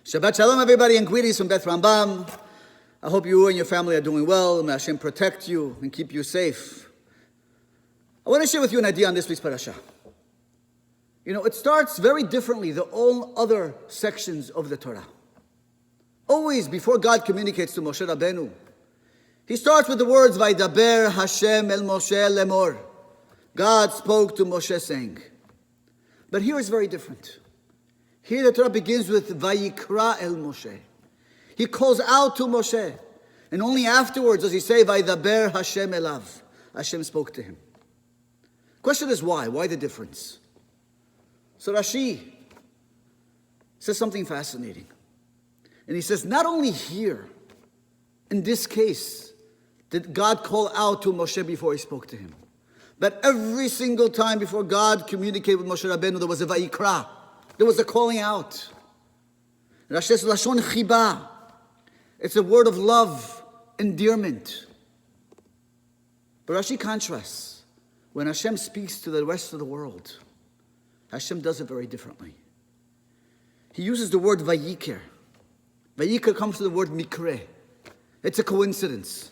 Shabbat Shalom, everybody, and greetings from Beth Rambam. I hope you and your family are doing well. May Hashem protect you and keep you safe. I want to share with you an idea on this week's parasha. You know, it starts very differently than all other sections of the Torah. Always, before God communicates to Moshe Rabbeinu, he starts with the words, Vaydaber Hashem el Moshe lemor. God spoke to Moshe saying. But here it's very different. Here the Torah begins with Vayikra el Moshe. He calls out to Moshe. And only afterwards does he say, Vaydaber Hashem elav. Hashem spoke to him. Question is why? Why the difference? So Rashi says something fascinating. And he says, not only here, in this case, did God call out to Moshe before he spoke to him. But every single time before God communicated with Moshe Rabbeinu, there was a Vayikra. There was a calling out. Rashi says, Lashon chiba. It's a word of love, endearment. But Rashi contrasts. When Hashem speaks to the rest of the world, Hashem does it very differently. He uses the word Vayikra. Vayikra comes from the word mikre. It's a coincidence.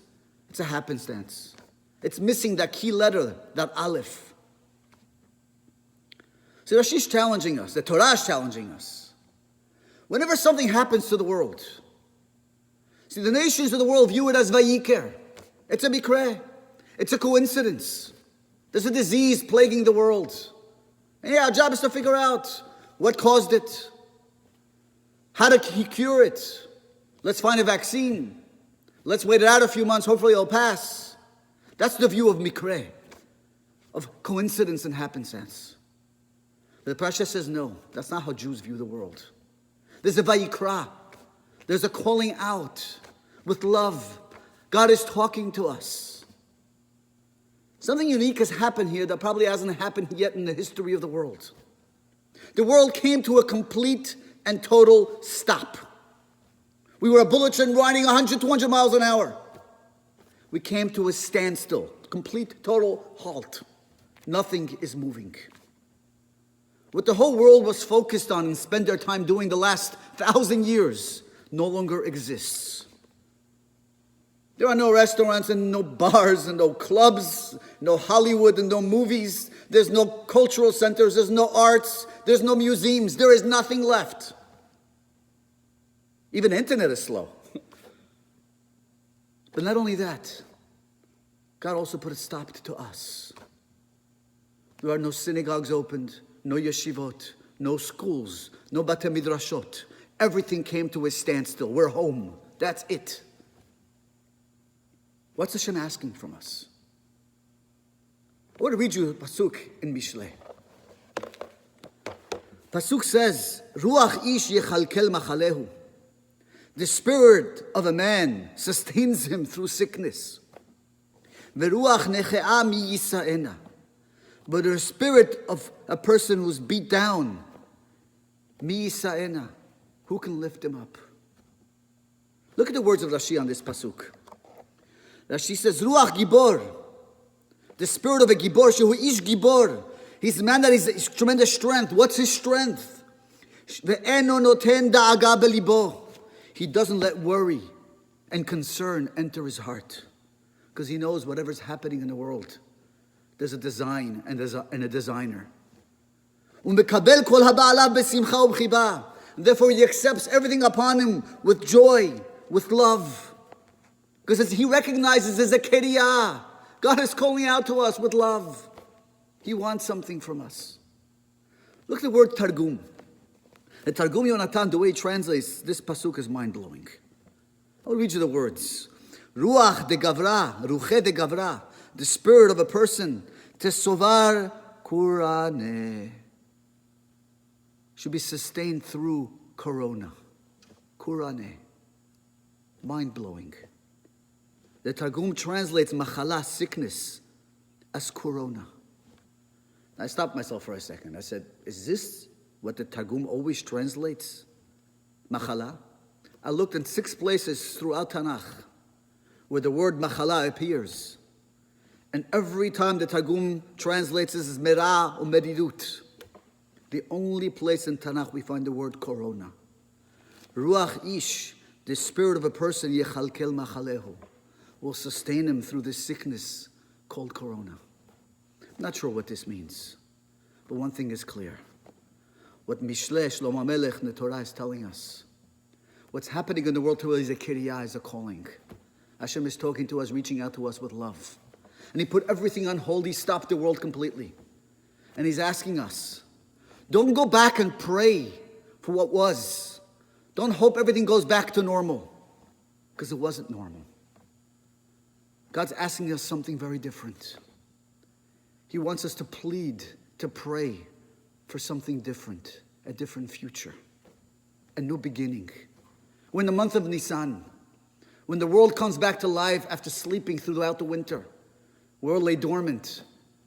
It's a happenstance. It's missing that key letter, that aleph. So Rashi's challenging us. The Torah is challenging us. Whenever something happens to the world, see, the nations of the world view it as Vayikra. It's a mikre. It's a coincidence. There's a disease plaguing the world. And yeah, our job is to figure out what caused it, how to cure it. Let's find a vaccine. Let's wait it out a few months. Hopefully it'll pass. That's the view of mikre, of coincidence and happenstance. But the parasha says no. That's not how Jews view the world. There's a vayikra. There's a calling out with love. God is talking to us. Something unique has happened here that probably hasn't happened yet in the history of the world. The world came to a complete and total stop. We were a bullet train riding 100, 200 miles an hour. We came to a standstill, complete, total halt. Nothing is moving. What the whole world was focused on and spent their time doing the last 1,000 years no longer exists. There are no restaurants and no bars and no clubs, no Hollywood and no movies. There's no cultural centers, there's no arts, there's no museums. There is nothing left. Even the internet is slow. But not only that, God also put a stop to us. There are no synagogues opened, no yeshivot, no schools, no bate midrashot. Everything came to a standstill. We're home. That's it. What's Hashem asking from us? I want to read you a pasuk in Mishlei. Pasuk says, Ruach ish yechalkel machalehu. The spirit of a man sustains him through sickness. Veruach nechea mi yisaena. But the spirit of a person who's beat down, mi yisaena. Who can lift him up? Look at the words of Rashi on this pasuk. Rashi says, Ruach Gibor, the spirit of a Gibor, shehu ish Gibor. He's a man that is tremendous strength. What's his strength? Ve'eno noten da'aga belibo. He doesn't let worry and concern enter his heart. Because he knows whatever's happening in the world, there's a design and a designer. Umekabel kol haba besimcha u'bchiba. Therefore he accepts everything upon him with joy, with love. Because he recognizes there's a keriyah. God is calling out to us with love. He wants something from us. Look at the word Targum. The Targum Yonatan, the way he translates this pasuk is mind-blowing. I'll read you the words. Ruach de Gavra, Ruche de Gavra, the spirit of a person, Tesovar Kurane, should be sustained through corona. Kurane. Mind-blowing. The Targum translates machala, sickness, as corona. I stopped myself for a second. I said, is this what the Targum always translates? Machala? I looked in 6 places throughout Tanakh where the word machala appears. And every time the Targum translates this as merah or meridut. The only place in Tanakh we find the word corona. Ruach ish, the spirit of a person, yechalkel machalehu, will sustain him through this sickness called corona. I'm not sure what this means, but one thing is clear. What Mishle Shlomo Melech in the Torah is telling us, what's happening in the world today is a kiriyah, is a calling. Hashem is talking to us, reaching out to us with love. And He put everything on hold. He stopped the world completely. And He's asking us, don't go back and pray for what was. Don't hope everything goes back to normal, because it wasn't normal. God's asking us something very different. He wants us to plead, to pray for something different, a different future, a new beginning. We're in the month of Nisan, when the world comes back to life after sleeping throughout the winter. The world lay dormant.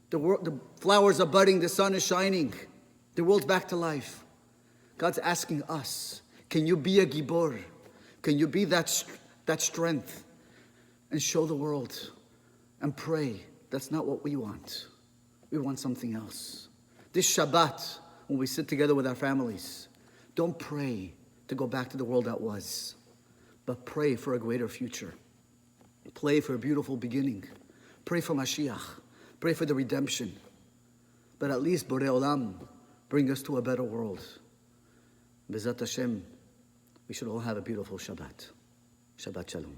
The flowers are budding, the sun is shining. The world's back to life. God's asking us, can you be a gibor? Can you be that strength and show the world and pray? That's not what we want. We want something else. This Shabbat, when we sit together with our families, don't pray to go back to the world that was, but pray for a greater future. Pray for a beautiful beginning. Pray for Mashiach. Pray for the redemption. But at least Borei Olam, bring us to a better world. B'ezrat Hashem, we should all have a beautiful Shabbat. Shabbat Shalom.